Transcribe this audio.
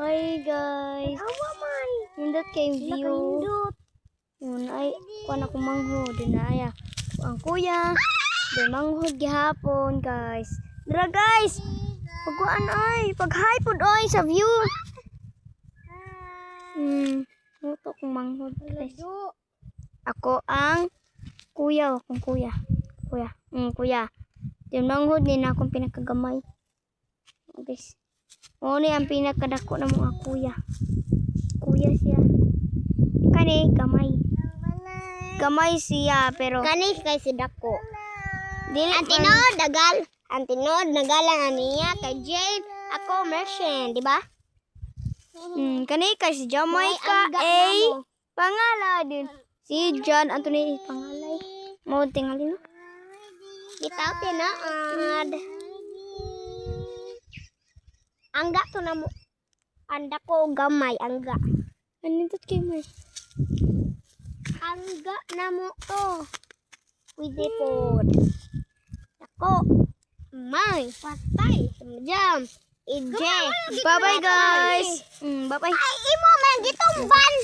Hi guys. Awa man. Nindot kay view. Nakahindot. Yun ay kuan ako manghod din ay ang kuya. Di manghod gihapon guys. Dira guys. Pagkuan ay pag-hi pod oy sa view. Muto kong manghod guys. Ako ang kuya, akong kuya. Kuya. Kuya. Di manghod ni na akong pinakagamay. Guys. O ni ang pinakadako na mga kuya. Kuya siya. Kani gamay. Gamay siya pero Kani kay si Dako. dili Antinod dagal. Antinod nagalan niya kay Jade. Ako Merchant, di ba? kani kay si Jamaica pangala din. Si John Anthony pangalay. Mo tingali no. Bitaw tinaad. Angga to na mo. Anda ko gamay angga. Anintot kay mo. Angga na mo to. Pwede po. Ako. May patay. Jam. Ije. Bye bye guys. Bye bye. Ay imo man gitumban.